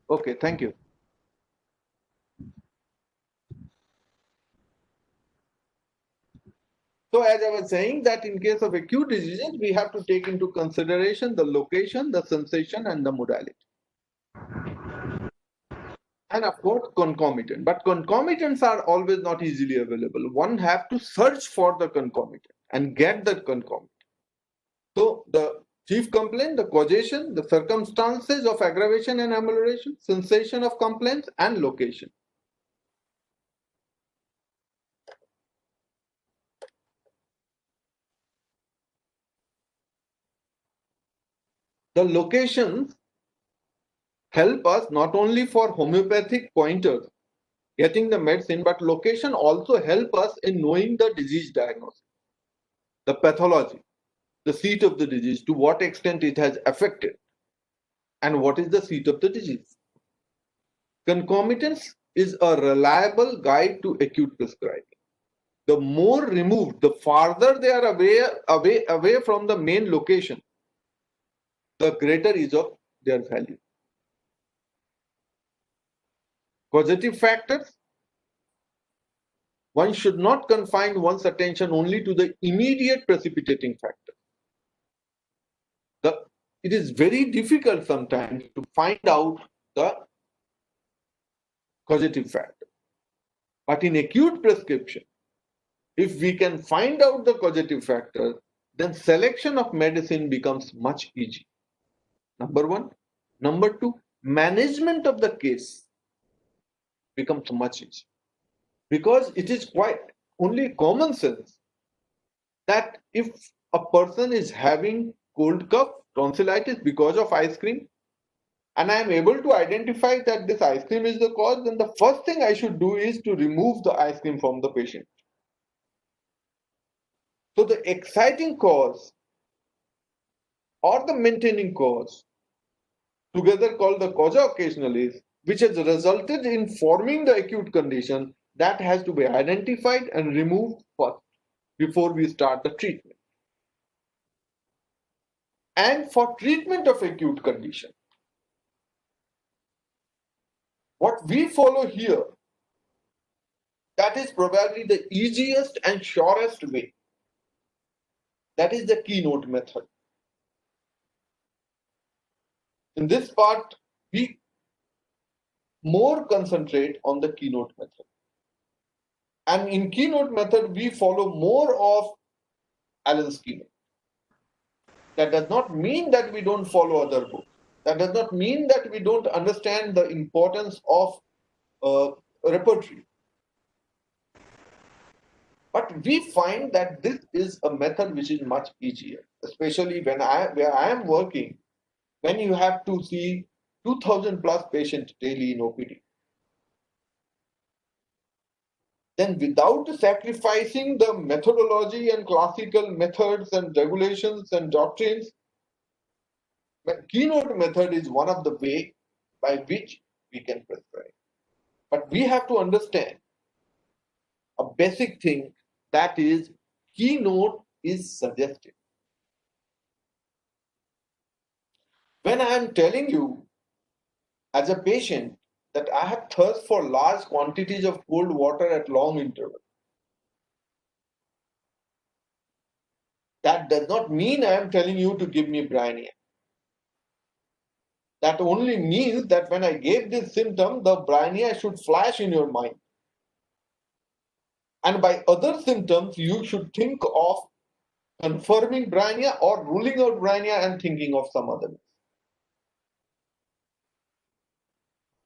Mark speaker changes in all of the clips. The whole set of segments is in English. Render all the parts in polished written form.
Speaker 1: Okay, thank you. So as I was saying that in case of acute diseases, we have to take into consideration the location, the sensation, and the modality. And of course, concomitant. But concomitants are always not easily available. One have to search for the concomitant and get the concomitant. So the chief complaint, the causation, the circumstances of aggravation and amelioration, sensation of complaints, and location. The locations help us not only for homeopathic pointers, getting the medicine, but location also help us in knowing the disease diagnosis, the pathology, the seat of the disease, to what extent it has affected, and what is the seat of the disease. Concomitance is a reliable guide to acute prescribing. The more removed, the farther they are away from the main location, the greater is of their value. Causative factors, one should not confine one's attention only to the immediate precipitating factor. It is very difficult sometimes to find out the causative factor. But in acute prescription, if we can find out the causative factor, then selection of medicine becomes much easier. Number one. Number two, management of the case becomes much easier. Because it is quite only common sense that if a person is having cold cough, tonsillitis because of ice cream, and I am able to identify that this ice cream is the cause, then the first thing I should do is to remove the ice cream from the patient. So the exciting cause or the maintaining cause, together called the causa occasionalis, which has resulted in forming the acute condition, that has to be identified and removed first before we start the treatment. And for treatment of acute condition, what we follow here, that is probably the easiest and surest way. That is the keynote method. In this part, we more concentrate on the keynote method. And in keynote method, we follow more of Allen's keynote. That does not mean that we don't follow other books. That does not mean that we don't understand the importance of repertory. But we find that this is a method which is much easier, especially where I am working, when you have to see 2,000 plus patients daily in OPD. Then without sacrificing the methodology and classical methods and regulations and doctrines, keynote method is one of the way by which we can prescribe. But we have to understand a basic thing, that is keynote is suggestive. When I am telling you as a patient that I have thirst for large quantities of cold water at long intervals, that does not mean I am telling you to give me bryonia. That only means that when I gave this symptom, the bryonia should flash in your mind. And by other symptoms, you should think of confirming bryonia or ruling out bryonia and thinking of some other.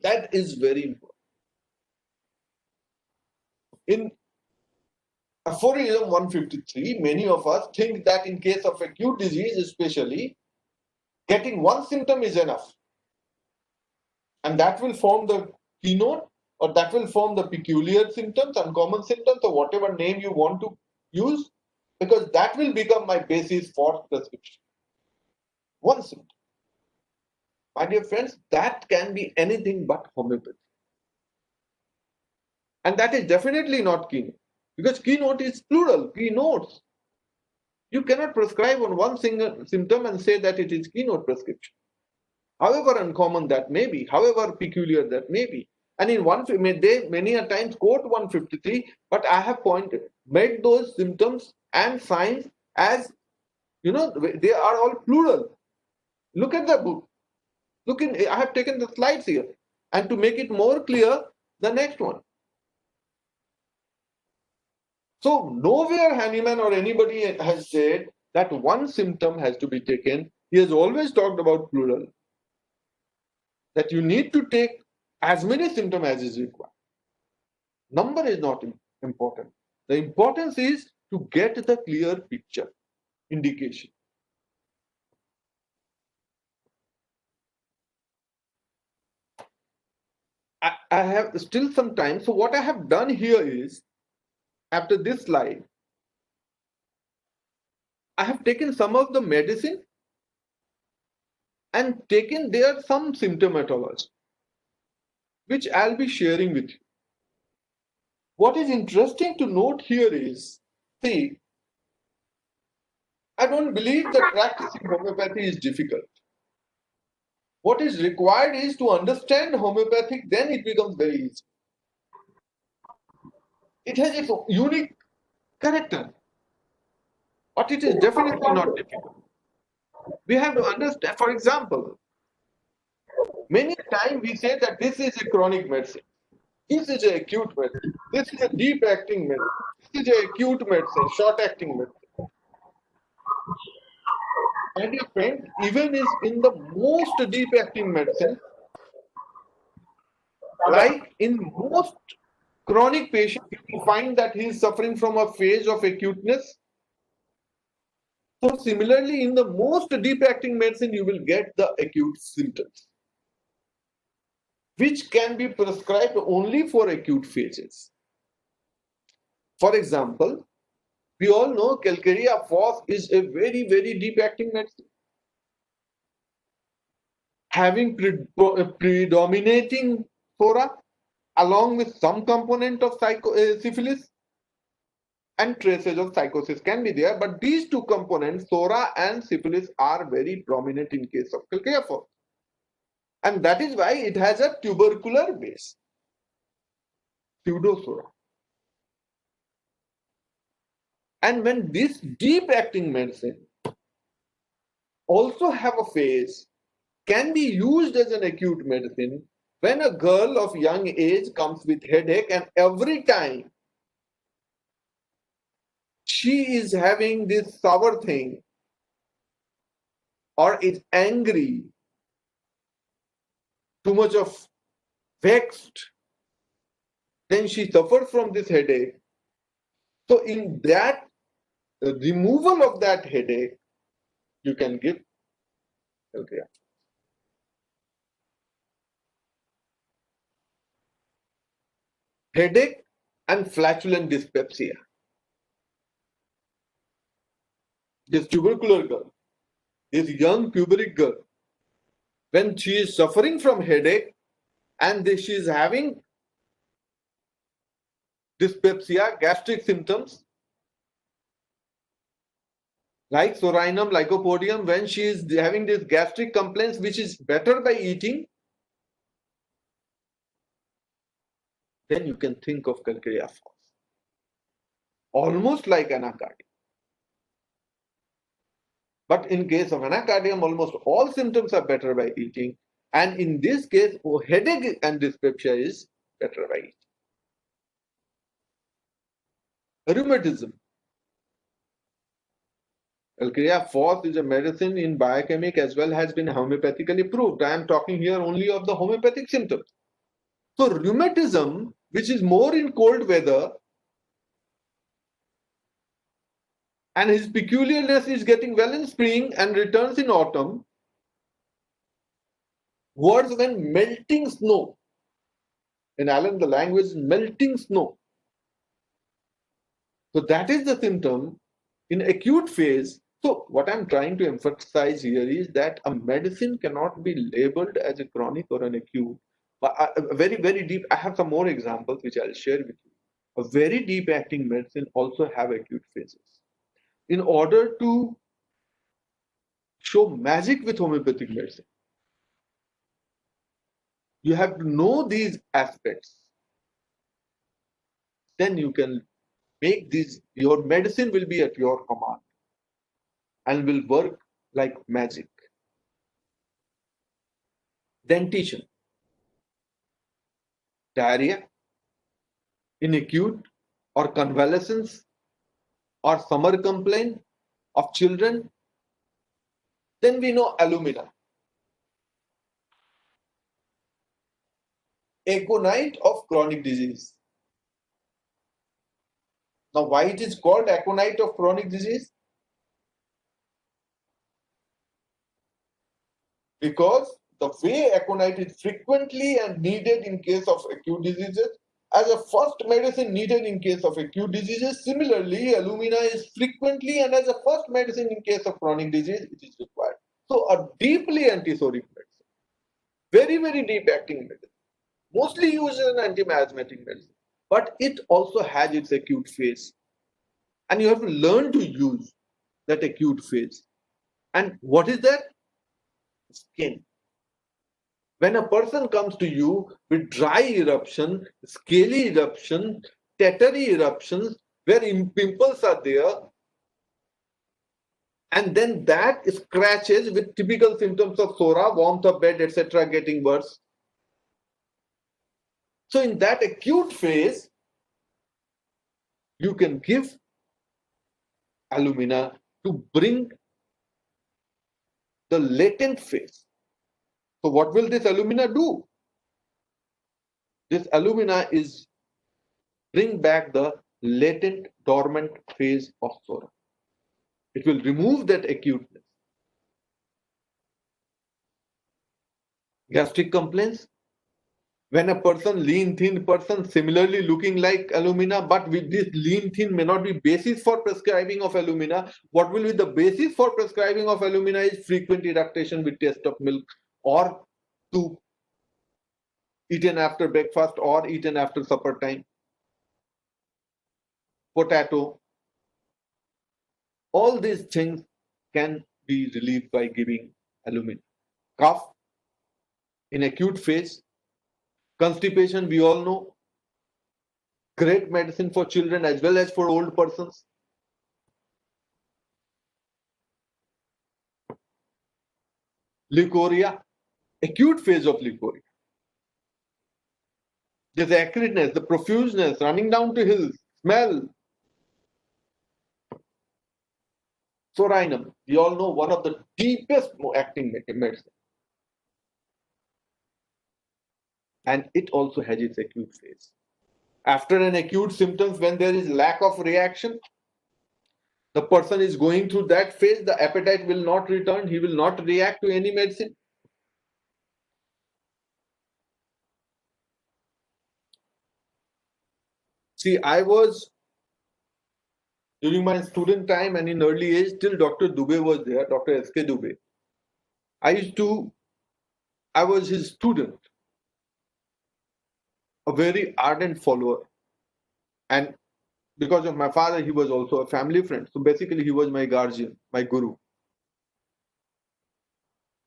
Speaker 1: That is very important. In aphorism 153, many of us think that in case of acute disease especially, getting one symptom is enough. And that will form the keynote, or that will form the peculiar symptoms, uncommon symptoms, or whatever name you want to use, because that will become my basis for prescription. One symptom. My dear friends, that can be anything but homeopathy. And that is definitely not keynote, because keynote is plural, keynotes. You cannot prescribe on one single symptom and say that it is keynote prescription. however uncommon that may be, however peculiar that may be. And in one, they many a times quote 153, but I have made those symptoms and signs as, they are all plural. Look at the book. I have taken the slides here. And to make it more clear, the next one. So nowhere Hahnemann or anybody has said that one symptom has to be taken. He has always talked about plural. That you need to take as many symptoms as is required. Number is not important. The importance is to get the clear picture, indication. I have still some time. So what I have done here is, after this slide, I have taken some of the medicine and taken there some symptomatology, which I'll be sharing with you. What is interesting to note here is, see, I don't believe that practicing homeopathy is difficult. What is required is to understand homeopathic, then it becomes very easy. It has its unique character, but it is definitely not difficult. We have to understand, for example, many times we say that this is a chronic medicine, this is an acute medicine, this is a deep acting medicine, this is an acute medicine, short acting medicine. And your friend, even is in the most deep acting medicine, like in most chronic patients, you find that he is suffering from a phase of acuteness. So similarly, in the most deep acting medicine, you will get the acute symptoms, which can be prescribed only for acute phases. For example, we all know Calcarea Phos is a very, very deep acting medicine, having predominating Thora along with some component of syphilis, and traces of psychosis can be there, but these two components, Thora and syphilis, are very prominent in case of Calcarea Phos. And that is why it has a tubercular base, pseudothora. And when this deep acting medicine also have a phase, can be used as an acute medicine when a girl of young age comes with headache, and every time she is having this sour thing or is angry, too much of vexed, then she suffers from this headache. So in that removal of that headache, you can give Calcarea. Headache and flatulent dyspepsia. This tubercular girl, this young puberic girl, when she is suffering from headache and she is having dyspepsia, gastric symptoms like Sorinum, Lycopodium, when she is having these gastric complaints, which is better by eating, then you can think of Calcarea Phos. Almost like anacardium. But in case of anacardium, almost all symptoms are better by eating. And in this case, headache and dyspepsia is better by eating. Rheumatism. Calcarea Phos is a medicine in biochemic as well has been homeopathically proved. I am talking here only of the homeopathic symptoms. So rheumatism, which is more in cold weather, and his peculiarness is getting well in spring and returns in autumn, words when melting snow. In Alan, the language is melting snow. So that is the symptom in acute phase. So what I'm trying to emphasize here is that a medicine cannot be labeled as a chronic or an acute. But very, very deep. I have some more examples which I'll share with you. A very deep acting medicine also have acute phases. In order to show magic with homeopathic medicine, You have to know these aspects. Then you can make these, your medicine will be at your command and will work like magic. Dentition, diarrhea, in acute or convalescence or summer complaint of children. Then we know alumina, aconite of chronic disease. Now, why it is called aconite of chronic disease? Because the way aconite is frequently and needed in case of acute diseases, as a first medicine needed in case of acute diseases, similarly, alumina is frequently and as a first medicine in case of chronic disease, it is required. So, a deeply antisodic medicine, very, very deep acting medicine, mostly used as an anti-miasmatic medicine, but it also has its acute phase. And you have to learn to use that acute phase. And what is that? Skin. When a person comes to you with dry eruption, scaly eruption, tattery eruptions, where pimples are there, and then that scratches with typical symptoms of psora, warmth of bed, etc., getting worse. So in that acute phase, you can give alumina to bring the latent phase. So what will this alumina do? This alumina is bring back the latent dormant phase of psora. It will remove that acuteness. Gastric complaints. When a person, lean, thin person, similarly looking like alumina, but with this lean, thin may not be basis for prescribing of alumina. What will be the basis for prescribing of alumina is frequent eructation with taste of milk or soup eaten after breakfast or eaten after supper time. Potato. All these things can be relieved by giving alumina. Cough in acute phase. Constipation, we all know, great medicine for children as well as for old persons. Leukorrhea, acute phase of leukorrhea. There's acridness, the profuseness, running down to hills, smell. Sorinum, we all know, one of the deepest acting medicine. And it also has its acute phase. After an acute symptoms, when there is lack of reaction, the person is going through that phase, the appetite will not return, he will not react to any medicine. See, I was, during my student time and in early age, till Dr. Dubey was there, Dr. S.K. Dubey, I was his student, a very ardent follower. And because of my father, he was also a family friend. So basically, he was my guardian, my guru.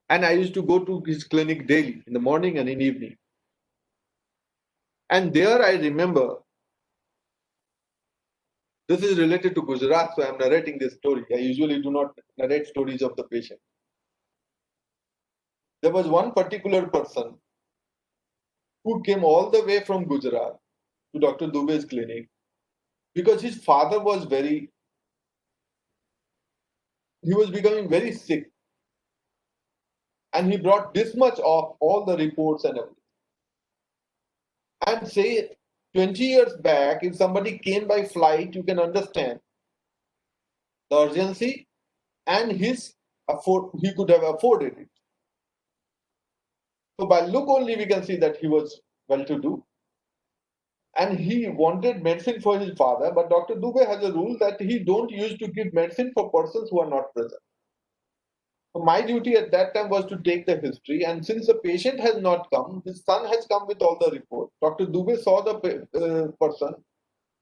Speaker 1: And I used to go to his clinic daily, in the morning and in evening. And there I remember, this is related to Gujarat, so I'm narrating this story. I usually do not narrate stories of the patient. There was one particular person who came all the way from Gujarat to Dr. Dubey's clinic because his father was he was becoming very sick. And he brought this much of all the reports and everything. And say 20 years back, if somebody came by flight, you can understand the urgency and he could have afforded it. So by look only, we can see that he was well-to-do. And he wanted medicine for his father, but Dr. Dubey has a rule that he don't use to give medicine for persons who are not present. So my duty at that time was to take the history, and since the patient has not come, his son has come with all the reports. Dr. Dubey saw the person,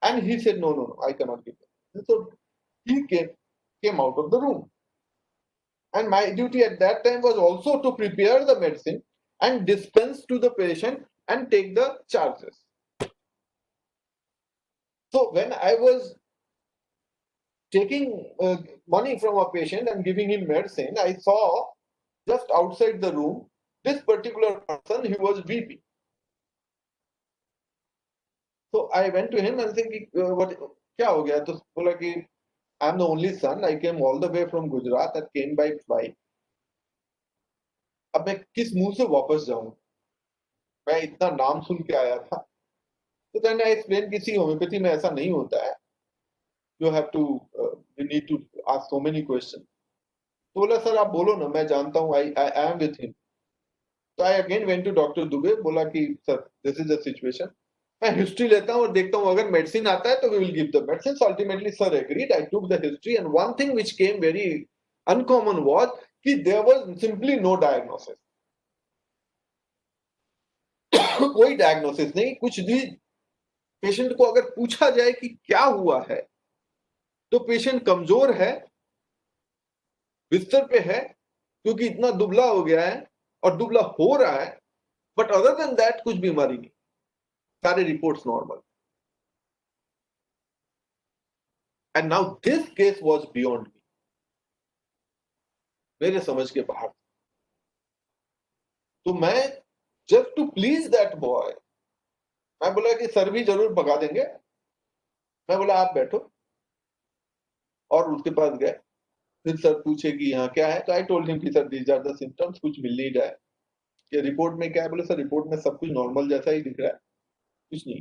Speaker 1: and he said, no, I cannot give it. So he came out of the room. And my duty at that time was also to prepare the medicine and dispense to the patient and take the charges. So when I was taking money from a patient and giving him medicine, I saw just outside the room this particular person, he was weeping. So I went to him and said, "What? क्या हो गया?" तो बोला कि I'm the only son. I came all the way from Gujarat and came by flight. अब मैं किस मुंह से वापस जाऊं? मैं इतना नाम सुन के आया था. तो then I explained कि होम्योपैथी में ऐसा नहीं होता है. You have to, you need to ask so many questions. तो बोला सर आप बोलो ना, मैं जानता हूँ. I am with him. तो I again went to Dr. Dubey, बोला कि sir this is the situation. मैं हिस्ट्री लेता हूँ और देखता हूँ अगर मेडिसिन आता है तो we will give the medicine. Ultimately sir agreed. I took the history and one thing which came very uncommon was कि there was simply no diagnosis. कोई डायग्नोसिस नहीं. कुछ भी पेशेंट को अगर पूछा जाए कि क्या हुआ है तो पेशेंट कमजोर है, बिस्तर पे है क्योंकि इतना दुबला हो गया है और दुबला हो रहा है, बट अदर देन दैट कुछ बीमारी नहीं. सारे reports normal. And now this case was beyond me. मेरे समझ के बाहर. तो मैं just to please that boy, मैं बोला कि सर भी जरूर भगा देंगे. मैं बोला आप बैठो और उसके पास गए. फिर सर पूछे कि यहाँ क्या है, तो आई टोल्ड हिम कि sir these are the symptoms. कुछ मिल नहीं रहा है. कि रिपोर्ट में क्या है? बोले सर रिपोर्ट में सब कुछ नॉर्मल जैसा ही दिख रहा है, कुछ नहीं.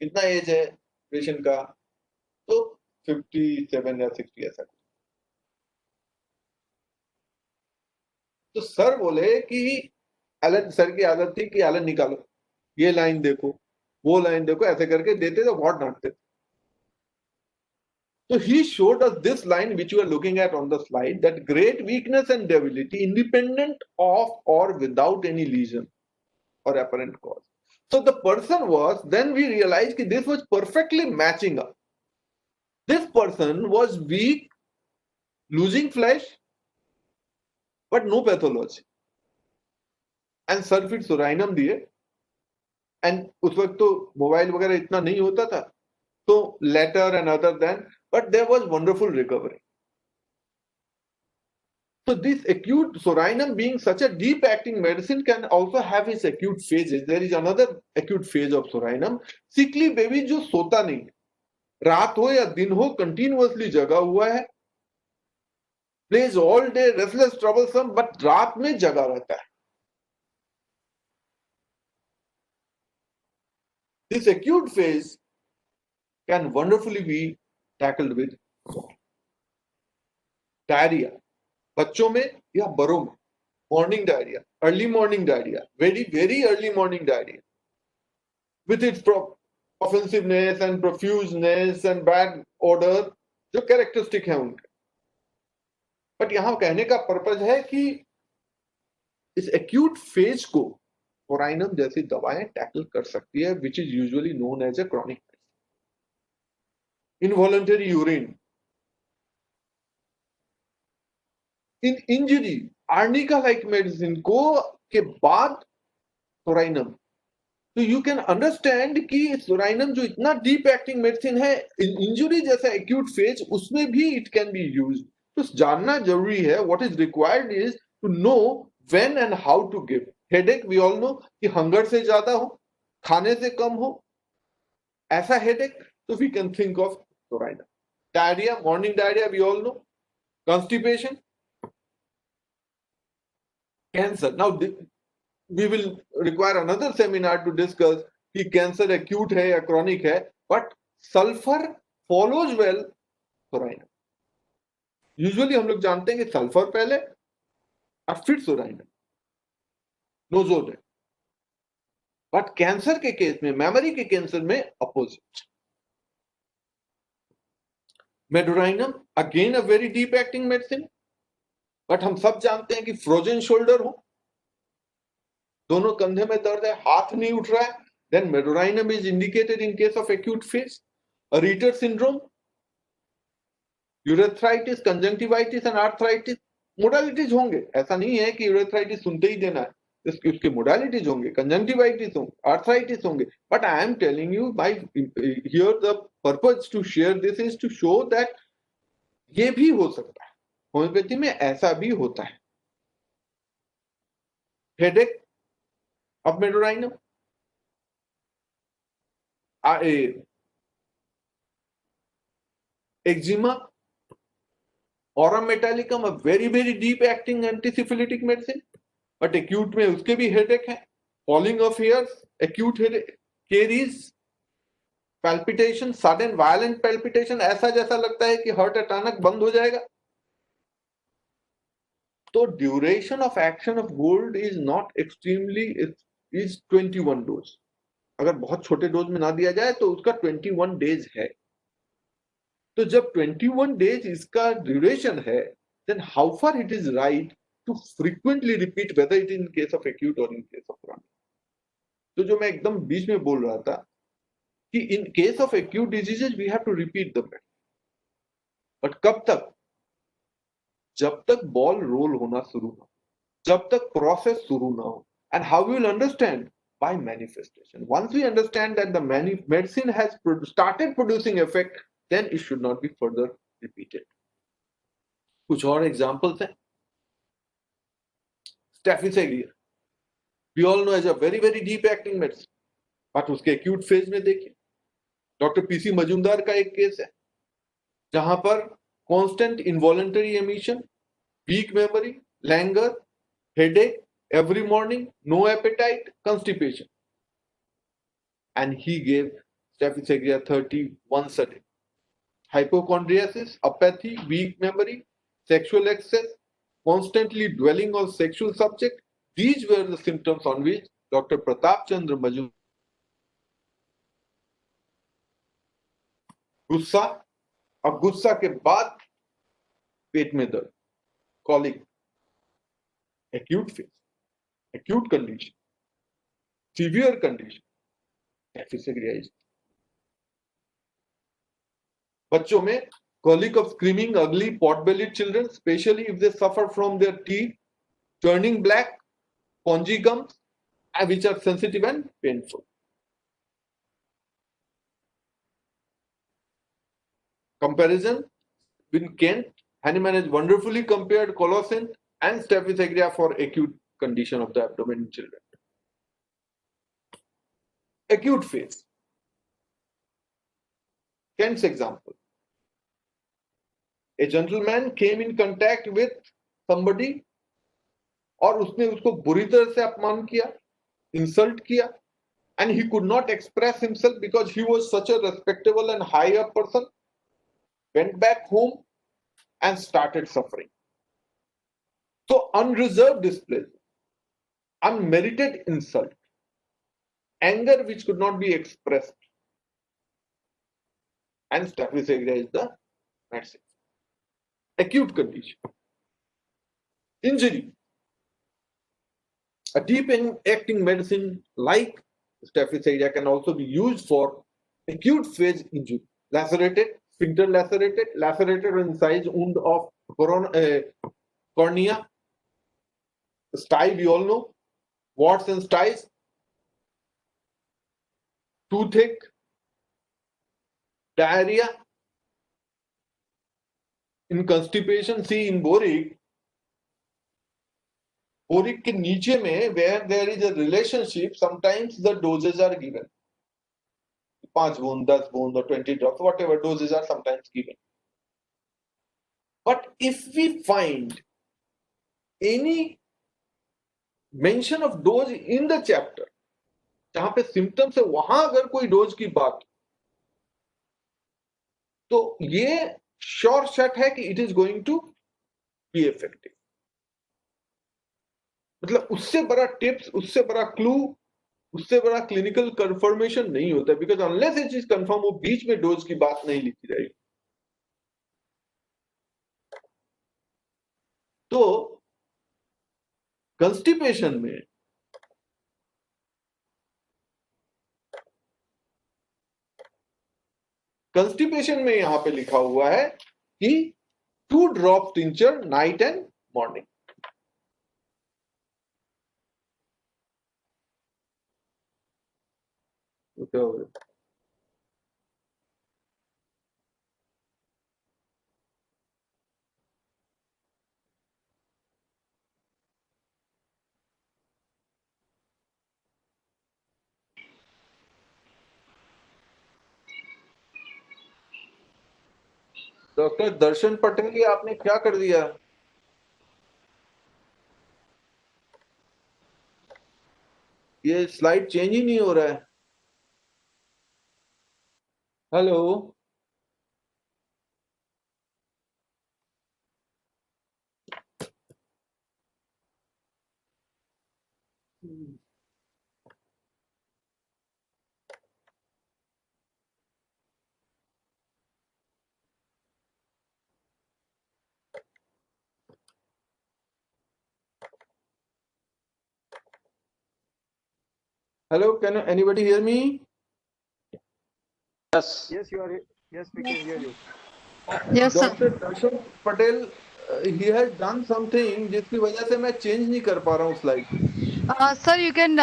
Speaker 1: कितना एज है पेशेंट का? तो 57 या 60 ऐसा. तो सर बोले कि एलन, सर की आदत थी कि एलन निकालो, ये लाइन देखो, वो लाइन देखो, ऐसे करके देते तो बहुत डांटते. So he showed us this line which you are looking at on the slide, that great weakness and debility independent of or without any lesion or apparent cause. So the person was, then we realized that this was perfectly matching up. This person was weak, losing flesh, but no pathology. And sir फिर psorinum दिए. And उस वक्त तो mobile वगैरह इतना नहीं होता था, तो letter and other than, but there was wonderful recovery. So this acute Sorainum being such a deep acting medicine can also have its acute phases. There is another acute phase of Sorainum. Sickly baby जो सोता नहीं, रात हो या दिन हो continuously जगा हुआ है, plays all day, restless, troublesome, but रात में जगा रहता है. This acute phase can wonderfully be tackled with diarrhea. बच्चों में या बड़ों में morning diarrhea, early morning diarrhea, very early morning diarrhea, with its offensiveness and profuseness and bad odor जो characteristic है उनके. बट यहां कहने का पर्पज है कि इस acute phase को Sorainum जैसी दवाएं टैकल कर सकती है, which is usually known as a chronic involuntary urine. In injury, arnica-like medicine को के बाद Sorainum. तो यू कैन अंडरस्टैंड कि सोराइनम जो इतना डीप एक्टिंग मेडिसिन है, इंजुरी जैसा एक्यूट फेज उसमें भी इट कैन बी यूज्ड. तो जानना जरूरी है. What is required is to know when and how to give. Headache we all know कि हंगर से ज्यादा हो, खाने से कम हो, ऐसा हेडेक, तो we can think of psorinum. Diarrhoea, morning diarrhoea we all know. Constipation, cancer. Now we will require another seminar to discuss कि कैंसर acute है या chronic है, but sulfur follows well psorinum. Usually हम लोग जानते हैं कि सल्फर पहले और फिर सोराइनम, नोजोल है. बट कैंसर के केस में, मेमोरी के कैंसर में opposite. Medorrhinum again a very deep acting medicine, but हम सब जानते हैं कि फ्रोजन शोल्डर हो, दोनों कंधे में दर्द है, हाथ नहीं उठ रहा है, then medorinum is indicated in case of acute phase. A Ritter syndrome, urethritis, conjunctivitis and arthritis, modalities होंगे. ऐसा नहीं है कि यूरेथ्राइटिस सुनते ही देना है. उसके मोडालिटीज होंगे, कंजंक्टिवाइटिस होंगे, आर्थराइटिस होंगे, but I am telling you by here the purpose to share this is to show that ये भी हो सकता है, होम्योपैथी में ऐसा भी होता है। Headache of Meadowrhinum, eczema, aurum metallicum, a very deep acting antisyphilitic medicine, but acute में उसके भी headache है, falling of hairs, acute headache, caries, palpitation, sudden violent palpitation, ऐसा जैसा लगता है कि हार्ट अचानक बंद हो जाएगा। तो duration of action of gold is not extremely, is 21 dose. अगर बहुत छोटे डोज में ना दिया जाए तो उसका 21 डेज है। तो जब 21 डेज इसका ड्यूरेशन है, then how far it is right to frequently repeat whether it is in case of acute or in case of chronic। तो जो मैं एकदम बीच में बोल रहा था कि in case of acute diseases we have to repeat the medicine, but कब तक? जब तक बॉल रोल होना शुरू हो, जब तक प्रोसेस शुरू ना हो। and how we will understand? By manifestation. Once we understand that the medicine has started producing effect, then it should not be further repeated। कुछ और एग्जांपल्स हैं। Staphisagria we all know as a very deep acting medicine, but उसके acute phase में देखिए, doctor PC Majumdar का एक case है जहां पर constant involuntary emission, weak memory, languor, headache every morning, no appetite, constipation, and he gave Staphysagria 30 once a day। Hypochondriasis, apathy, weak memory, sexual excess, constantly dwelling on sexual subject, these were the symptoms on which Dr. Pratap Chandra Majumdar, गुस्सा, अब गुस्सा के बाद पेट में दर्द, colic, acute phase, acute condition, severe condition, Staphysagria। बच्चों में colic of screaming, ugly, pot-bellied children, especially if they suffer from their teeth turning black, spongy gums, which are sensitive and painful। Comparison with Kent, Hahnemann has wonderfully compared Colocin and Staphysagria for acute condition of the abdomen in children। Acute phase, Kent's example, a gentleman came in contact with somebody और उसने उसको बुरी तरह से अपमान किया, insult किया, and he could not express himself because he was such a respectable and high up person, went back home and started suffering। So unreserved displeasure, unmerited insult, anger which could not be expressed, and Staphysagria is the medicine। Acute condition, injury, a deep acting medicine like Staphysagria can also be used for acute phase injury, lacerated, sphincter lacerated, lacerated or incised wound of cornea, stye we all know, warts and styes, toothache, diarrhea, in constipation। See in boric के नीचे में where there is a relationship, sometimes the doses are given, 5 boond, 10 boond or 20 drops, whatever doses are sometimes given। But if we find any mention of dose in the chapter, जहां पे symptoms है वहां अगर कोई dose की बात, तो ये श्योर शट है कि it is going to be effective. मतलब उससे बड़ा टिप्स, उससे बड़ा क्लू, उससे बड़ा क्लिनिकल कंफर्मेशन नहीं होता, बिकॉज अनलेस ये चीज कंफर्म हो बीच में डोज की बात नहीं लिखी जाएगी। तो कंस्टिपेशन में यहां पे लिखा हुआ है कि 2 drop tincture night and morning. क्या हो गया? डॉक्टर दर्शन पटेल, ये आपने क्या कर दिया? ये स्लाइड चेंज ही नहीं हो रहा है। Hello. Hello, can anybody hear me?
Speaker 2: Yes, you are. Yes, we can hear you.
Speaker 3: Yes, sir.
Speaker 1: Doctor Darshan Patel, he has done something जिसकी वजह से मैं चेंज नहीं कर पा रहा हूँ slide.
Speaker 3: Sir, you can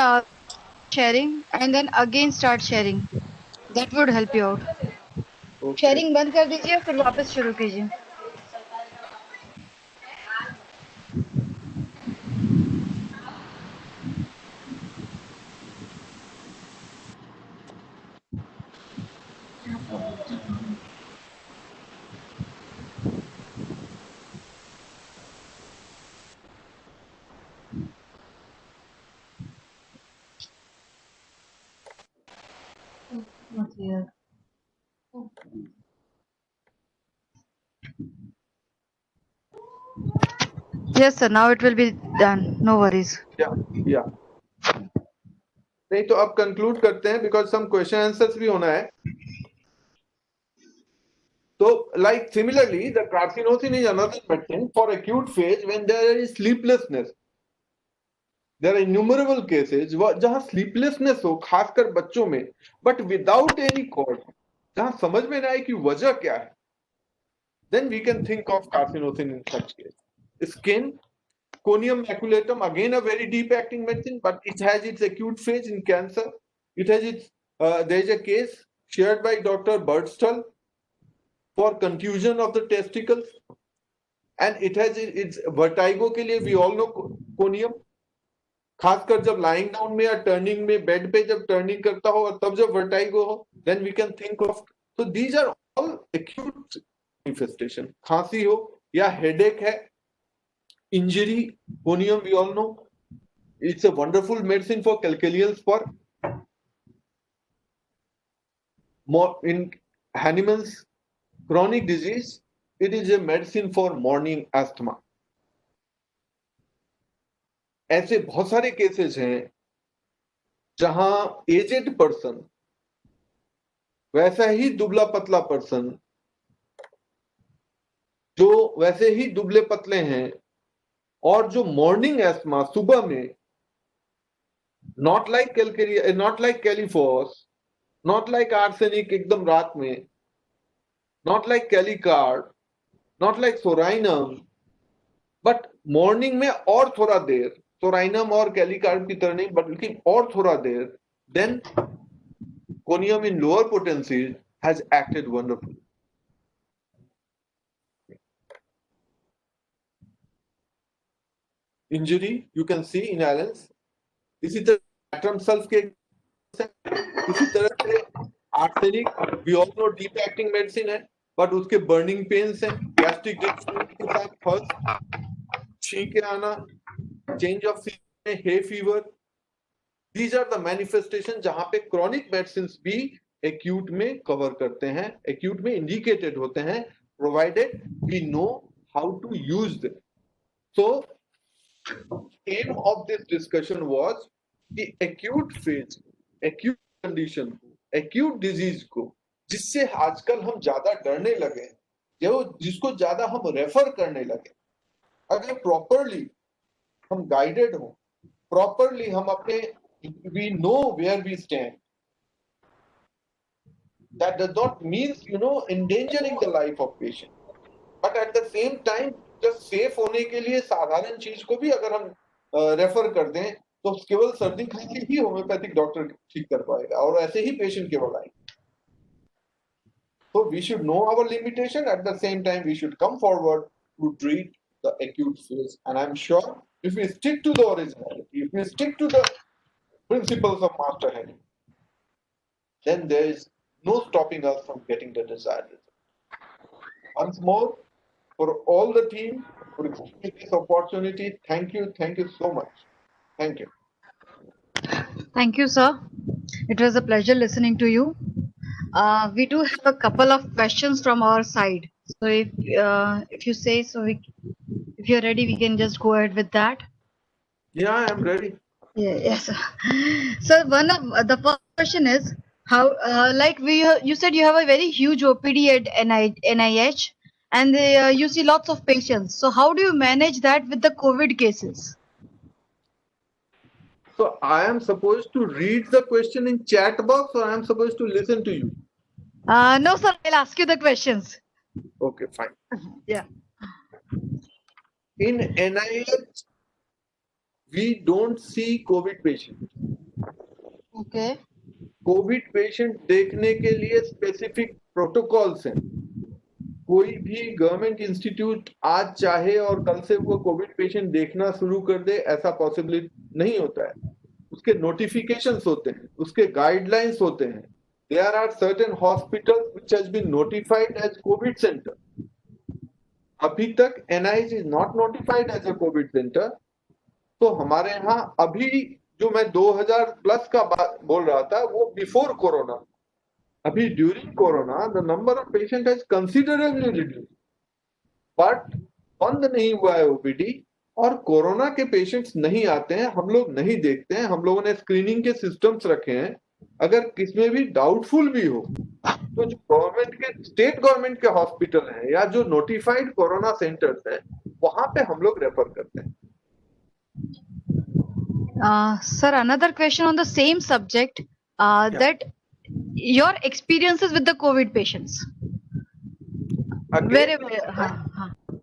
Speaker 3: sharing and then again start sharing. That would help you out.
Speaker 1: Okay.
Speaker 3: Sharing बंद कर दीजिए फिर वापस शुरू कीजिए। Yes, sir. Now it will be done. No worries.
Speaker 1: या नहीं तो अब कंक्लूड करते हैं, बिकॉज सम क्वेश्चन आंसर्स भी होना है। तो like similarly, the carcinosin is another medicine for acute phase when there is sleeplessness. There are innumerable cases जहां sleeplessness हो, खासकर बच्चों में, but without any cause, जहां समझ में ना आए कि वजह क्या है, then we can think of carcinosin in such case. Skin, conium maculatum, again a very deep acting medicine, but it has its acute phase in cancer. It has its there is a case shared by Dr. Birdstall for confusion of the testicles, and it has its vertigo के लिए we all know conium, खासकर जब lying down में या turning में bed पे जब turning करता हो और तब जब vertigo हो, then we can think of. So these are all acute manifestation. खांसी हो या headache है, injury, conium we all know. It's a wonderful medicine for calcaneal spur. More in Hahnemann's chronic disease, it is a medicine for morning asthma. ऐसे बहुत सारे cases हैं जहां aged person, वैसा ही दुबला पतला पर्सन, जो वैसे ही दुबले पतले हैं, और जो मॉर्निंग एस्थमा सुबह में, not like calcarea, not like kali phos, not like arsenic एकदम रात में, not like kali carb, not like psorinum, but morning में और थोड़ा देर, सोराइनम और कैलिकार्ड की तरह नहीं बल्कि और थोड़ा देर, then conium in lower potencies has acted wonderfully. Injury you can see in Allen's. इसी तरह atom sulf के, इसी तरह से arsenic we all know deep acting medicine है, but उसके burning pains हैं, gastric distress के साथ first, छींके आना, change of season, hay fever. These are the manifestations जहां पे chronic medicines भी acute में cover करते हैं, acute में indicated होते हैं, provided we know how to use them. So, aim of this discussion was the acute phase, acute condition, acute disease को, जिससे आजकल हम ज्यादा डरने लगे, जो जिसको ज्यादा हम रेफर करने लगे, अगर प्रॉपरली हम गाइडेड हो, प्रॉपरली हम अपने, we know where we stand. That does not mean, endangering the life of patient, but at the same time just safe होने के लिए साधारण चीज को भी अगर हम रेफर कर दें तो केवल सर्दी खांसी ही होम्योपैथिक डॉक्टर ठीक कर पाएगा और ऐसे ही पेशेंट केवल आएंगे. So we should know our limitation. At the same time, we should come forward to treat the acute phase. And I'm sure if we stick to the originality, if we stick to the principles of master handling, then there is no stopping us from getting the desired result. Once more, for all the team, for giving me this opportunity, thank you so much. Thank you.
Speaker 3: Thank you, sir. It was a pleasure listening to you. We do have a couple of questions from our side. So if you say so, if you're ready, we can just go ahead with that.
Speaker 1: Yeah, I'm ready.
Speaker 3: Yeah, yes. So one of the first question is how, like you said, you have a very huge OPD at NIH, and you see lots of patients. So how do you manage that with the COVID cases?
Speaker 1: So I am supposed to read the question in chat box, or I am supposed to listen to you?
Speaker 3: No, sir. I'll ask you the questions.
Speaker 1: Okay, fine.
Speaker 3: Yeah.
Speaker 1: In NIH, we don't see COVID patient.
Speaker 3: Okay.
Speaker 1: Covid patient देखने के लिए specific protocols हैं. कोई भी government institute आज चाहे और कल से वो कोविड पेशेंट देखना शुरू कर दे, ऐसा पॉसिबिलिटी नहीं होता है. उसके नोटिफिकेशंस होते हैं, उसके गाइडलाइंस होते हैं. There are certain hospitals which has been notified as COVID centre. अभी तक NIH is not notified as a COVID centre. तो हमारे यहाँ अभी जो मैं 2000 प्लस का बोल रहा था, वो बिफोर कोरोना. अभी during corona the number of patient has considerably reduce, but बंद नहीं हुआ है ओपीडी. और कोरोना के पेशेंट्स नहीं आते हैं, हम लोग नहीं देखते हैं. हम लोगों ने स्क्रीनिंग के सिस्टम्स रखे हैं. अगर किसमें भी डाउटफुल भी हो तो जो गवर्नमेंट के, स्टेट गवर्नमेंट के हॉस्पिटल हैं या जो नोटिफाइड कोरोना सेंटर्स हैं, वहां पे हम लोग रेफर करते हैं.
Speaker 3: Sir, another question on the same subject, that your experiences with the COVID patients.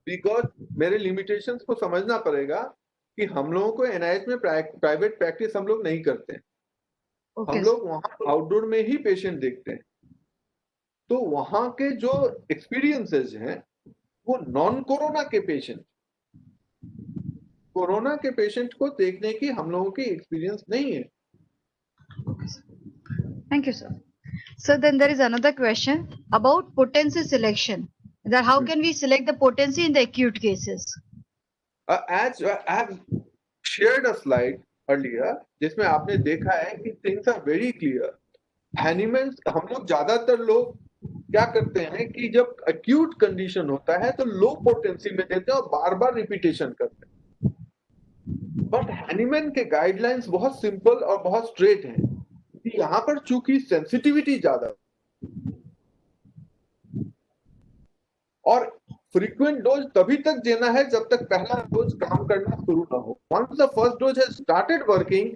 Speaker 1: Because मेरे लिमिटेशंस को समझना पड़ेगा कि हम लोगों को एनआईएच में प्राइवेट प्रैक्टिस हम लोग नहीं करते हैं.
Speaker 3: Okay.
Speaker 1: हम लोग वहां आउटडोर में ही पेशेंट देखते हैं. तो वहां के जो एक्सपीरियंसेस हैं वो नॉन कोरोना के पेशेंट, कोरोना के पेशेंट को देखने की हम लोगों की एक्सपीरियंस नहीं है.
Speaker 3: Thank you, sir. So then there is another question about potency selection. That how can we select the potency in the acute cases?
Speaker 1: As I have shared a slide earlier, जिसमें आपने देखा है कि things are very clear. Hahnemann's, हम लोग ज्यादातर लोग क्या करते हैं कि जब acute condition होता है तो low potency में देते हैं और बार बार रिपीटेशन करते हैं. बट हैनीमैन के गाइडलाइंस बहुत सिंपल और बहुत स्ट्रेट हैं कि यहाँ पर चूंकि सेंसिटिविटी ज्यादा और फ्रीक्वेंट डोज तभी तक देना है जब तक पहला डोज काम करना शुरू ना हो. Once the first dose has started working,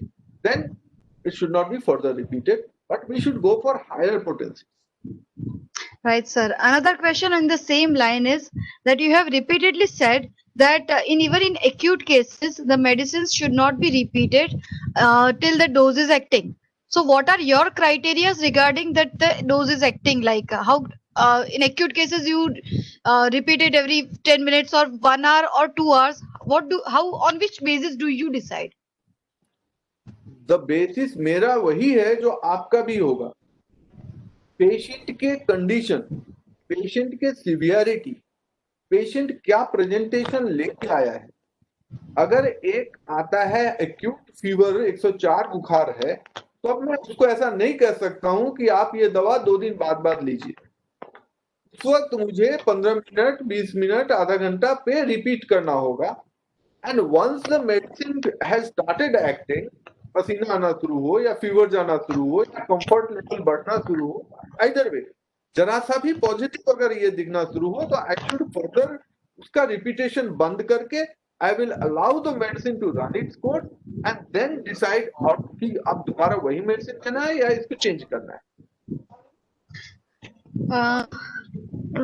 Speaker 1: then it should not be further repeated, but we should go for higher potency.
Speaker 3: Right, sir. Another question on the same line is that you have repeatedly said that even in acute cases, the medicines should not be repeated till the dose is acting. So, what are your criteria regarding that the dose is acting? Like how in acute cases you repeat it every 10 minutes or 1 hour or 2 hours? On which basis do you decide?
Speaker 1: The basis मेरा वही है जो आपका भी होगा. Patient के condition, patient के severity, patient क्या प्रेजेंटेशन लेके आया है. अगर एक आता है एक्यूट फीवर 104 बुखार है, तो अब मैं उसको ऐसा नहीं कह सकता हूं कि आप ये दवा 2 दिन बाद लीजिए. उस वक्त मुझे 15 मिनट, 20 मिनट, आधा घंटा पे रिपीट करना होगा. And once the medicine has started acting, पसीना आना शुरू हो या फीवर जाना शुरू हो या कंफर्ट लेवल बढ़ना शुरू हो, आइदर वे जरा सा भी पॉजिटिव अगर ये दिखना शुरू हो, तो आई शुड फर्दर उसका रिपीटेशन बंद करके I will allow the medicine to run its course and then decide कि अब दोबारा वही मेडिसिन देना है या इसको चेंज करना है.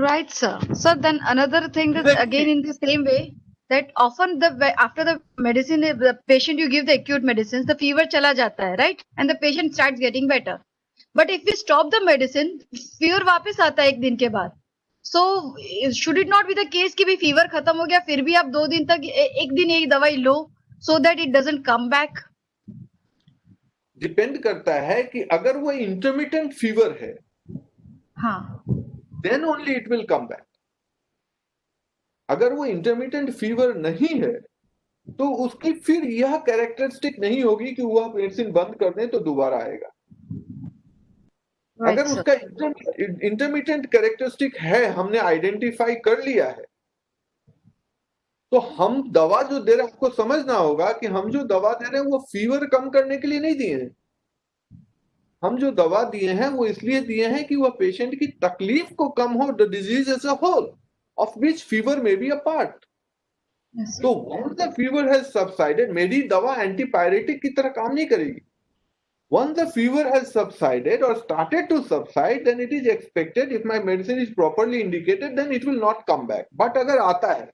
Speaker 3: Right, sir. So then another thing is again in the same way. that often after the medicine, the patient you give the acute medicines, the fever chala jata hai, right? And the patient starts getting better. But if we stop the medicine, fever वापस आता है एक दिन के बाद. So should it not be the case कि भी fever खत्म हो गया फिर भी आप 2 दिन तक एक दिन एक दवाई लो so that it doesn't come back?
Speaker 1: Depend करता है कि अगर वो इंटरमिटेंट फीवर है,
Speaker 3: हाँ.
Speaker 1: then only it will come back. अगर वो इंटरमिटेंट फीवर नहीं है तो उसकी फिर यह कैरेक्टरिस्टिक नहीं होगी कि वह मेडिसिन बंद कर दें तो दोबारा आएगा.
Speaker 3: Right,
Speaker 1: अगर
Speaker 3: sir.
Speaker 1: उसका इंटरमिटेंट कैरेक्टरिस्टिक है, हमने आइडेंटिफाई कर लिया है, तो हम दवा जो दे रहे हैं, आपको समझना होगा कि हम जो दवा दे रहे हैं वो फीवर कम करने के लिए नहीं दिए हैं. हम जो दवा दिए हैं वो इसलिए दिए हैं कि वह पेशेंट की तकलीफ को कम हो, the disease as a whole, of which fever may be a part.
Speaker 3: Yes, sir.
Speaker 1: तो once the fever has subsided, मेरी दवा एंटीपायरेटिक की तरह काम नहीं करेगी. Once the fever has subsided or started to subside, then it is expected, if my medicine is properly indicated, then it will not come back. But अगर आता है,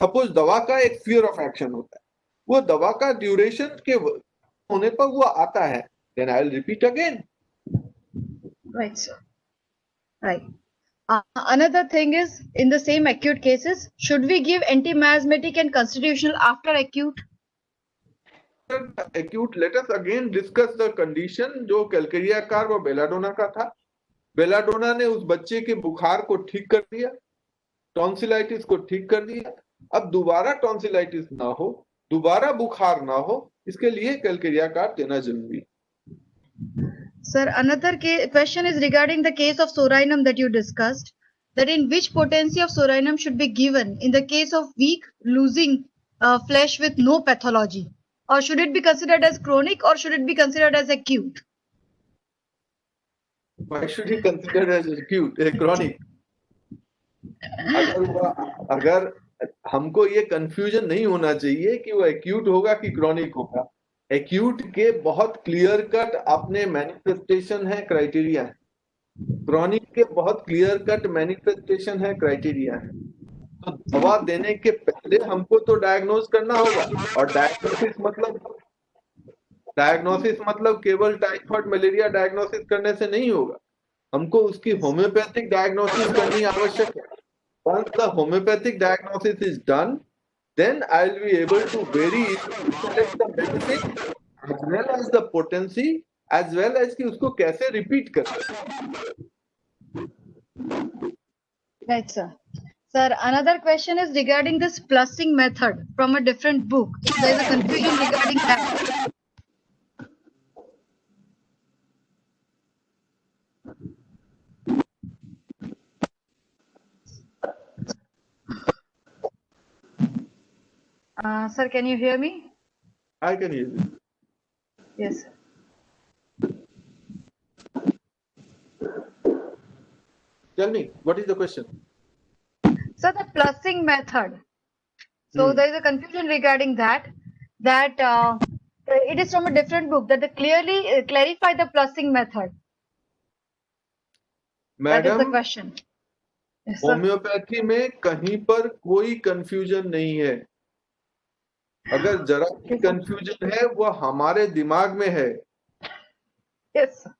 Speaker 1: suppose दवा का एक fear of action होता है, वो दवा का duration के होने पर वो आता है, then I will repeat again.
Speaker 3: Right, sir. Right. Another thing is, in the same acute cases, should we give anti-miasmatic and constitutional after acute?
Speaker 1: Acute, let us again discuss the condition जो Calcarea car व belladonna का था. Belladonna ने उस बच्चे के बुखार को ठीक कर दिया, टॉन्सिलाइटिस को ठीक कर दिया. अब दोबारा टॉन्सिलाइटिस ना हो, दोबारा बुखार ना हो, इसके लिए कैलकेरिया कार देना जरूरी है.
Speaker 3: Sir, another question is regarding the case of sorinum that you discussed, that in which potency of sorinum should be given in the case of weak losing flesh with no pathology, or should it be considered as chronic or should it be considered as acute?
Speaker 1: Why should he consider as acute, chronic? अगर हमको ये confusion नहीं होना चाहिए कि वो acute होगा कि क्रॉनिक होगा. एक्यूट के बहुत क्लियर कट अपने मैनिफेस्टेशन है, क्राइटेरिया है. क्रॉनिक के बहुत क्लियर कट मैनिफेस्टेशन है, क्राइटेरिया है. तो दवा देने के पहले हमको तो डायग्नोज करना होगा, और डायग्नोसिस मतलब केवल टाइफाइड मलेरिया डायग्नोसिस करने से नहीं होगा, हमको उसकी होम्योपैथिक डायग्नोसिस करनी आवश्यक है. Once the homeopathic diagnosis is done, then I will be able to very easily select the medicine as well as the potency, as well as कि उसको कैसे repeat करें.
Speaker 3: Right, sir. Sir, another question is regarding this plussing method from a different book. There is a confusion regarding that. Sir, can you hear me?
Speaker 1: I can hear you.
Speaker 3: Yes, sir.
Speaker 1: Tell me, what is the question?
Speaker 3: So the plussing method. So there is a confusion regarding that. It is from a different book that they clearly clarify the plussing method. That is the
Speaker 1: madam,
Speaker 3: question. Yes, sir.
Speaker 1: Homeopathy में कहीं पर कोई confusion नहीं है. अगर जरा भी confusion है वो हमारे दिमाग में है.
Speaker 3: Yes, sir.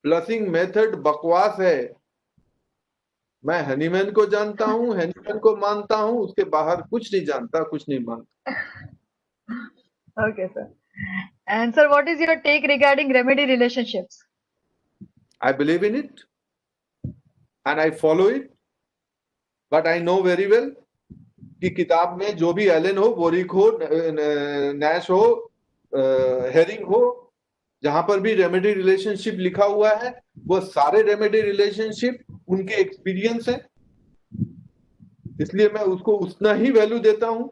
Speaker 1: प्लसिंग मेथड बकवास है. मैं हनीमैन को जानता हूँ, हनीमैन को मानता हूँ, उसके बाहर कुछ नहीं जानता, कुछ नहीं मानता.
Speaker 3: Okay, sir. And sir, what is your take regarding remedy relationships?
Speaker 1: I believe in it and I follow it, but I know very well कि किताब में जो भी एलन हो, बोरिक हो, नैश हो, हेरिंग हो, जहां पर भी रेमेडी रिलेशनशिप लिखा हुआ है, वो सारे रेमेडी रिलेशनशिप उनके एक्सपीरियंस है. इसलिए मैं उसको उतना ही वैल्यू देता हूं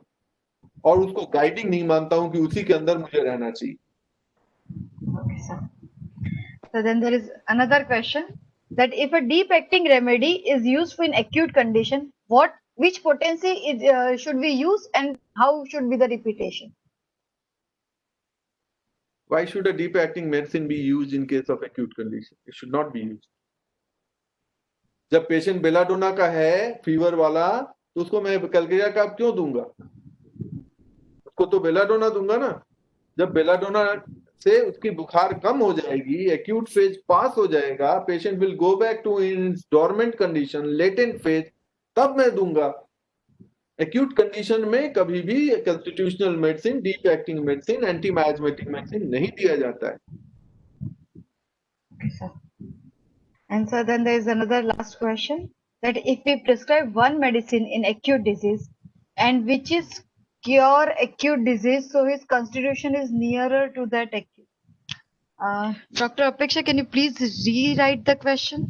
Speaker 1: और उसको गाइडिंग नहीं मानता हूं कि उसी के अंदर मुझे रहना चाहिए.
Speaker 3: Okay, sir. So then there is another question, that if a deep acting remedy is used in acute condition, which potency should we use and how should be the repetition?
Speaker 1: Why should a deep acting medicine be used in case of acute condition? It should not be used. जब patient belladonna का है, fever वाला, तो उसको मैं Calcarea का क्यों दूंगा? उसको तो बेलाडोना दूंगा ना। जब बेलाडोना से उसकी बुखार कम हो जाएगी, एक्यूट फेज पास हो जाएगा, patient will go back to in dormant condition, latent phase, तब मैं दूंगा। एक्यूट कंडीशन में कभी भी constitutional medicine, deep acting medicine, anti miasmatic medicine नहीं दिया जाता है।
Speaker 3: Okay, sir. And so then there is another last question, that if we prescribe one medicine in acute disease and which is cure acute disease, so his constitution is nearer to that acute. Dr. Apeksha, can you please rewrite the question?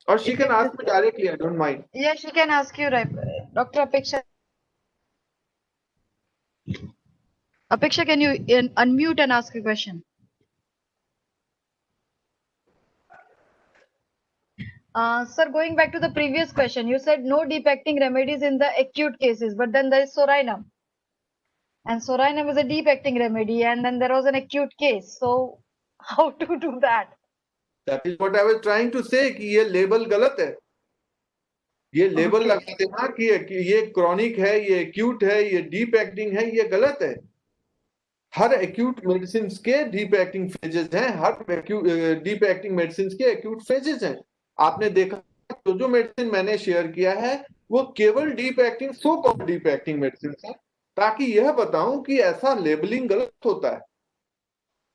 Speaker 1: Or she
Speaker 3: If
Speaker 1: can
Speaker 3: we
Speaker 1: ask me directly, I don't mind.
Speaker 3: Yeah, she can ask you, right? Dr. Apeksha. Apeksha, can you unmute and ask a question? Sir, going back to the previous question, you said no deep acting remedies in the acute cases, but then there is Sorinum. And Sorinum is a deep acting remedy, and then there was an acute case. So, how to do that?
Speaker 1: That is what I was trying to say कि ये label गलत है। ये label
Speaker 3: Okay.
Speaker 1: लगा देना कि ये chronic है, ये एक्यूट है, ये डीप एक्टिंग है, ये गलत है। हर एक्यूट मेडिसिन के डीप एक्टिंग फेजेस हैं, हर डीप एक्टिंग मेडिसिन के एक्यूट फेजेस हैं। आपने देखा जो मेडिसिन मैंने शेयर किया है वो केवल deep acting, so called deep acting medicine है, ताकि यह बताऊं कि ऐसा लेबलिंग गलत होता है।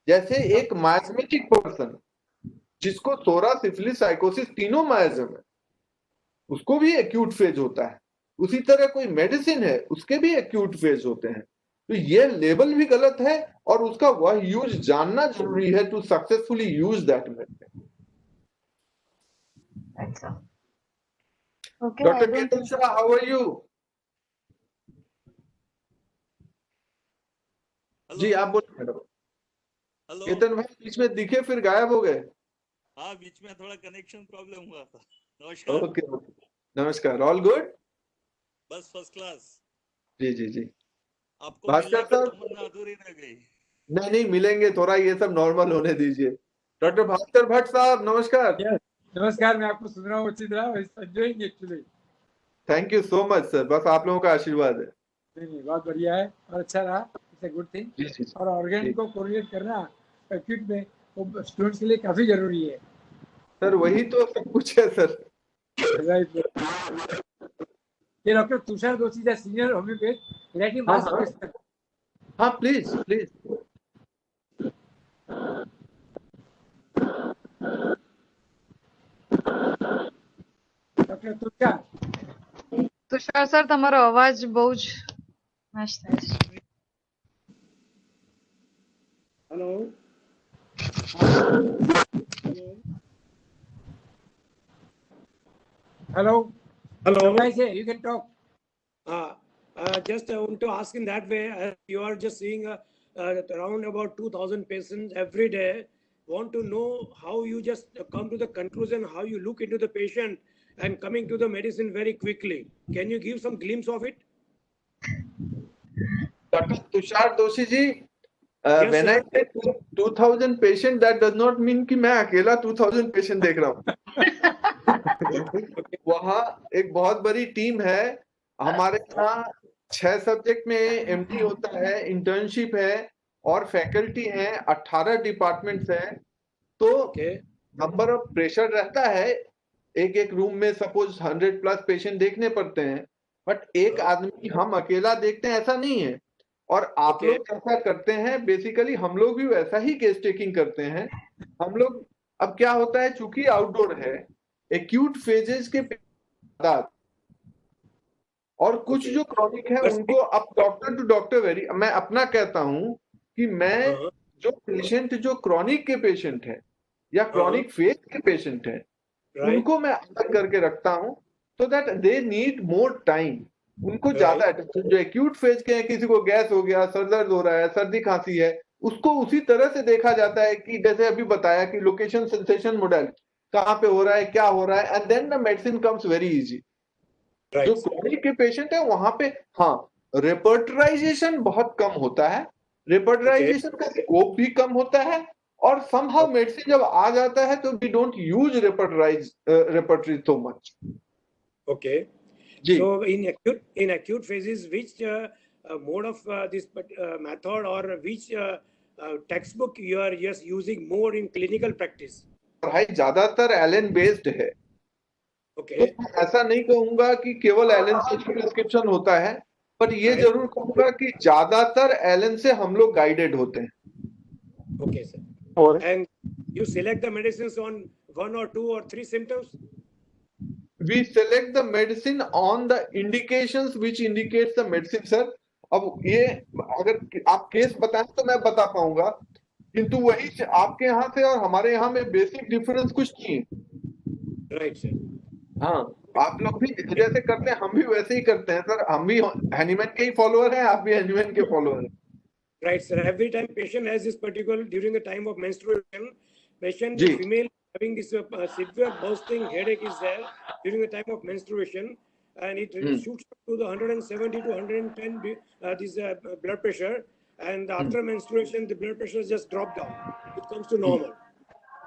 Speaker 1: जैसे एक माइजमेटिक पर्सन जिसको सोरा, सिफिलिस, साइकोसिस तीनों माइजम है, उसको भी एक्यूट फेज होता है। उसी तरह कोई मेडिसिन है, उसके भी एक्यूट फेज होते हैं। तो ये लेबल भी गलत है और उसका वह यूज जानना जरूरी है to successfully use that medicine.
Speaker 3: That's all. Okay,
Speaker 1: doctor
Speaker 3: I don't
Speaker 1: Ketan
Speaker 3: think.
Speaker 1: Shah, how are you? जी आप बोलिए मैडम।
Speaker 4: हेलो।
Speaker 1: केतन भाई बीच में दिखे फिर गायब हो गए।
Speaker 4: हाँ, बीच में थोड़ा कनेक्शन प्रॉब्लम हुआ था। नमस्कार।
Speaker 1: ओके, नमस्कार। All good?
Speaker 4: बस फर्स्ट क्लास।
Speaker 1: जी जी जी।
Speaker 4: आपको
Speaker 1: भास्कर
Speaker 4: मिलने की
Speaker 1: सर?
Speaker 4: तमन्ना अधूरी रह गई।
Speaker 1: नहीं नहीं, मिलेंगे, थोड़ा ये सब नॉर्मल होने दीजिए। डॉक्टर भास्कर भट्ट साहब नमस्कार।
Speaker 5: Yes, नमस्कार। मैं आपको सुन रहा हूँ अच्छी तरह। Enjoying actually.
Speaker 1: Thank you so much sir, बस आप लोगों का आशीर्वाद है।
Speaker 5: नहीं, बहुत बढ़िया है और अच्छा रहा। It's a good thing.
Speaker 1: जी जी जी।
Speaker 5: और ऑर्गेन को कोरिलेट करना एक्यूट में वो स्टूडेंट्स के लिए काफी जरूरी है।
Speaker 1: सर वही तो सब कुछ है सर।
Speaker 5: राइट। ये doctor Tushar Doshi the senior homeopath, let him ask question.
Speaker 1: हाँ please please.
Speaker 5: Doctor Tushar.
Speaker 3: Tushar sir, તમારો અવાજ બહુ જ મેચ થાય છે.
Speaker 2: Hello.
Speaker 5: Hello.
Speaker 2: Hello.
Speaker 5: Guys, you can talk.
Speaker 2: Just I want to ask in that way. You are just seeing around about 2,000 patients every day. Want to know how you just come to the conclusion, how you look into the patient and coming to the medicine very quickly. Can you give some glimpse of it?
Speaker 1: Doctor Tushar दोषी जी,
Speaker 2: Yes,
Speaker 1: when I
Speaker 2: sir.
Speaker 1: say 2000 patient, that does not mean कि मैं अकेला 2000 patient देख रहा हूँ। वहाँ एक बहुत बड़ी टीम है। हमारे यहाँ 6 सब्जेक्ट में एमडी होता है, इंटर्नशिप है और फैकल्टी है, 18 डिपार्टमेंट्स हैं। तो
Speaker 2: Okay.
Speaker 1: नंबर ऑफ प्रेशर रहता है, एक एक रूम में सपोज 100 प्लस पेशेंट देखने पड़ते हैं, बट एक आदमी हम अकेला देखते हैं ऐसा नहीं है। और आप
Speaker 2: Okay.
Speaker 1: लोग ऐसा करते हैं, बेसिकली हम लोग भी वैसा ही केस टेकिंग करते हैं। हम लोग, अब क्या होता है, चूंकि आउटडोर है, एक्यूट फेजेस के तादाद और कुछ
Speaker 2: Okay.
Speaker 1: जो क्रॉनिक है उनको अब डॉक्टर टू डॉक्टर वेरी, मैं अपना कहता हूं कि मैं जो पेशेंट जो क्रॉनिक के पेशेंट है या क्रॉनिक फेज के पेशेंट है,
Speaker 2: Right.
Speaker 1: उनको मैं अलग करके रखता हूं, so that they need more time. उनको ज्यादा अटेंशन। जो एक्यूट फेज के हैं, किसी को गैस हो गया, सर दर्द हो रहा है, सर्दी खांसी है, उसको उसी तरह से देखा जाता है कि जैसे अभी बताया कि लोकेशन, सेंसेशन, मोडेल कहाँ पे हो रहा है, क्या हो रहा है, and then the medicine comes very easy.
Speaker 2: Right.
Speaker 1: जो क्रॉनिक के पेशेंट है वहां पे हाँ रेपर्टराइजेशन बहुत कम होता है, रेपर्टराइजेशन का स्कोप भी कम होता है, और समहाउ मेडिसिन जब आ जाता है तो we don't use repertory so much.
Speaker 2: Okay.
Speaker 1: जी
Speaker 2: So in acute phases, which mode of this method or which textbook you are just using more in clinical practice?
Speaker 1: पढ़ाई ज्यादातर एलन बेस्ड है, तो
Speaker 2: Okay,
Speaker 1: मैं ऐसा नहीं कहूंगा कि केवल एलन से प्रिस्क्रिप्शन होता है, पर ये
Speaker 2: Right.
Speaker 1: जरूर कहूंगा कि ज्यादातर एलन से हम लोग गाइडेड होते हैं.
Speaker 2: okay, sir. And you select the medicines on 1 or 2 or 3 symptoms?
Speaker 1: We select the medicine on the indications which indicates the medicine, sir. अब ये अगर आप केस बताएं तो मैं बता पाऊंगा, किंतु वही से आपके यहाँ से और हमारे यहाँ में बेसिक डिफरेंस कुछ नहीं है.
Speaker 2: Right, sir.
Speaker 1: हाँ, आप लोग भी जैसे करते हैं हम भी वैसे ही करते हैं सर. हम भी हैनीमैन के ही फॉलोअर हैं, आप भी हैनीमैन के फॉलोअर हैं.
Speaker 2: Right, sir. Every time patient has this particular during the time of menstruation, patient
Speaker 1: Ji.
Speaker 2: female having this severe bursting headache is there during the time of menstruation, and it shoots up to the 170 to 110 this blood pressure, and after menstruation the blood pressure just dropped down. It comes to normal,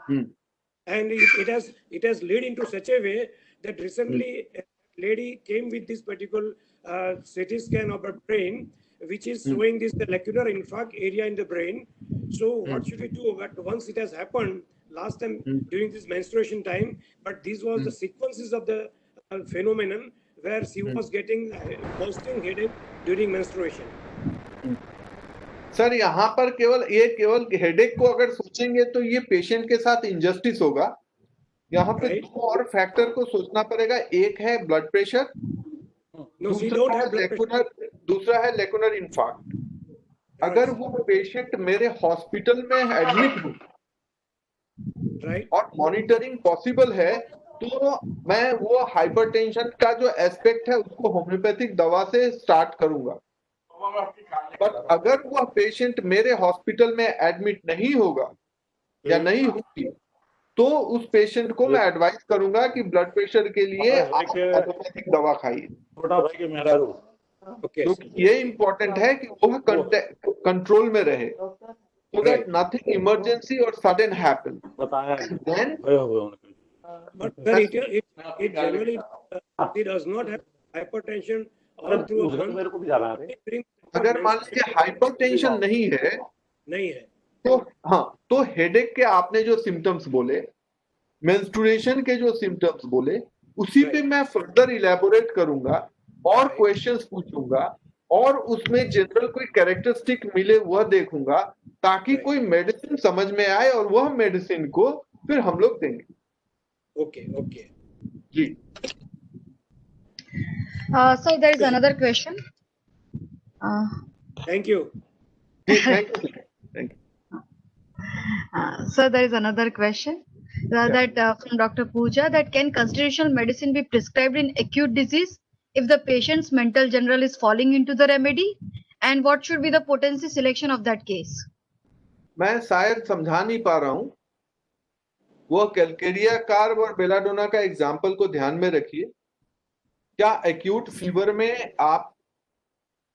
Speaker 2: and it has led into such a way that recently a lady came with this particular CT scan of her brain, which is showing this the lacunar infarct area in the brain. So what should we do? But once it has happened last time during this menstruation time, but this was the sequences of the phenomenon where she was getting bursting headache during menstruation.
Speaker 1: Sir यहाँ पर केवल headache को अगर सोचेंगे तो ये patient के साथ इंजस्टिस होगा. यहाँ पे
Speaker 2: Right.
Speaker 1: दो और फैक्टर को सोचना पड़ेगा. एक है blood pressure,
Speaker 2: No, she don't have blood pressure.
Speaker 1: दूसरा है लेकुनर इंफार्क्ट. अगर वो पेशेंट मेरे हॉस्पिटल में एडमिट हो
Speaker 2: Right.
Speaker 1: और मॉनिटरिंग पॉसिबल है तो मैं वो हाइपरटेंशन का जो एस्पेक्ट है उसको होम्योपैथिक दवा से स्टार्ट करूंगा. बट अगर वह पेशेंट मेरे हॉस्पिटल में एडमिट नहीं होगा या नहीं होगी तो उस पेशेंट को मैं एडवाइस करूंगा कि ब्लड प्रेशर के लिए आप एलोपैथिक दवा खाइए.
Speaker 6: छोटा भाई के मेहरा रू
Speaker 2: Okay.
Speaker 1: क्योंकि ये इम्पोर्टेंट है कि वह कंट्रोल में रहे, so that nothing emergency or sudden happen.
Speaker 6: बताया
Speaker 1: Then
Speaker 6: गए हुए उनके
Speaker 2: But sir, it generally it does not have hypertension all through a
Speaker 6: उधर
Speaker 2: month.
Speaker 6: मेरे को भी जाना है
Speaker 1: अगर मान लीजिए हाइपरटेंशन नहीं है
Speaker 2: नहीं है.
Speaker 1: तो हाँ, तो हेडेक के आपने जो सिम्टम्स बोले, मेंस्ट्रुएशन के जो सिम्टम्स बोले, उसी पे मैं फर्दर इलेबोरेट करूंगा और क्वेश्चंस पूछूंगा और उसमें जनरल कोई कैरेक्टरिस्टिक मिले वह देखूंगा ताकि कोई मेडिसिन समझ में आए और वह मेडिसिन को फिर हम लोग देंगे.
Speaker 2: Okay, okay.
Speaker 1: जी.
Speaker 3: So there is another question.
Speaker 2: Thank you.
Speaker 1: Ji, thank you. Thank you.
Speaker 3: So there is another question that from Dr. Pooja, that can constitutional medicine be prescribed in acute disease if the patient's mental general is falling into the remedy, and what should be the potency selection of that case?
Speaker 1: मैं शायद समझा नहीं पा रहा हूं. वो Calcarea carb और belladonna का एग्जाम्पल को ध्यान में रखिए. क्या एक्यूट फीवर में आप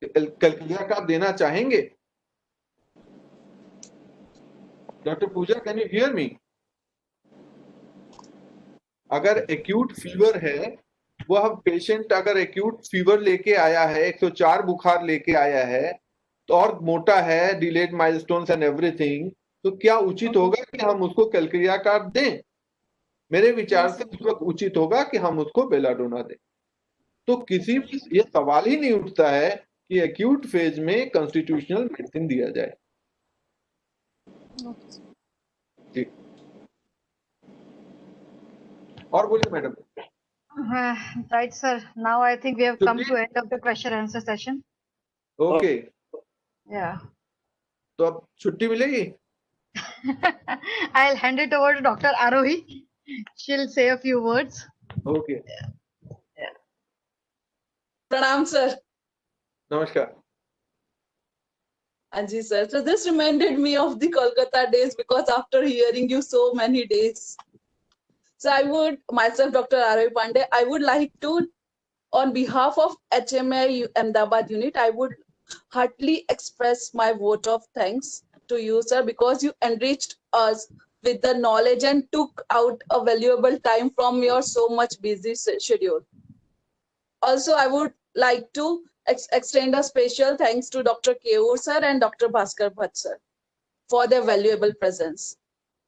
Speaker 1: कैलकेरिया कार्ब देना चाहेंगे? Doctor Pooja, can you hear me? अगर एक्यूट फीवर है, वह पेशेंट अगर एक्यूट फीवर लेके आया है, 104 बुखार लेके आया है तो और मोटा है, डिलेड माइलस्टोन्स एंड एवरीथिंग, तो क्या उचित होगा कि हम उसको कैलकेरिया कार्ब दें? मेरे विचार से उस वक्त उचित होगा कि हम उसको बेलाडोना दें. तो किसी भी ये सवाल ही नहीं उठता है कि एक्यूट फेज में कॉन्स्टिट्यूशनल मेडिसिन दिया जाए. जी. और बोलिए madam.
Speaker 3: Right, sir. Now I think we have come to end of the question answer session.
Speaker 1: Okay.
Speaker 3: Yeah.
Speaker 1: तो अब छुट्टी मिलेगी?
Speaker 3: I'll hand it over to Dr. Arohi. She'll say a few words.
Speaker 1: Okay.
Speaker 7: Pranam sir.
Speaker 1: नमस्कार.
Speaker 7: Anji sir. So this reminded me of the Kolkata days because after hearing you so many days. So I would, myself, Dr. Arohi Pandey, I would like to, on behalf of HMI Ahmedabad unit, I would heartily express my vote of thanks to you, sir, because you enriched us with the knowledge and took out a valuable time from your so much busy schedule. also I would like to extend a special thanks to Dr. Keur sir and Dr. Bhaskar Bhatt sir for their valuable presence.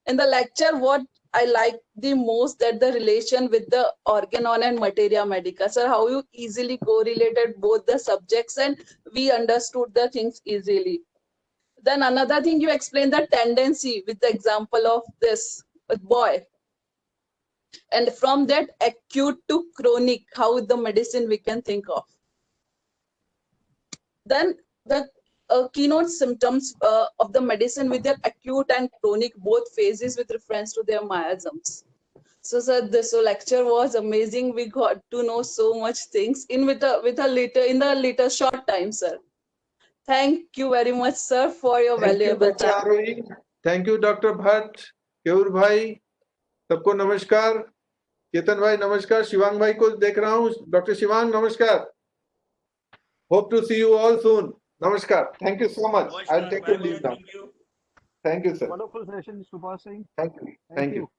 Speaker 7: In the lecture, what I like the most that the relation with the organon and materia medica. Sir, how you easily correlated both the subjects and we understood the things easily. Then another thing you explained the tendency with the example of this boy. And from that acute to chronic, how the medicine we can think of. Then the keynote symptoms of the medicine with their acute and chronic both phases with reference to their miasms. So sir, this lecture was amazing. We got to know so much things in a little short time, sir. Thank you very much, sir, for your
Speaker 1: Thank you,
Speaker 7: valuable
Speaker 1: Dr.
Speaker 7: time.
Speaker 1: Arohi. Thank you, Dr. Bhatt, Keyur भाई, सबको नमस्कार. केतन भाई नमस्कार. शिवांग भाई को देख रहा हूँ. Dr. Shivang, नमस्कार. Hope to see you all soon. Namaskar. Thank you so much. I'll take your leave now.
Speaker 4: Thank you.
Speaker 1: Thank you, sir.
Speaker 6: Wonderful session, Mr. Singh.
Speaker 1: Thank you.
Speaker 6: Thank you.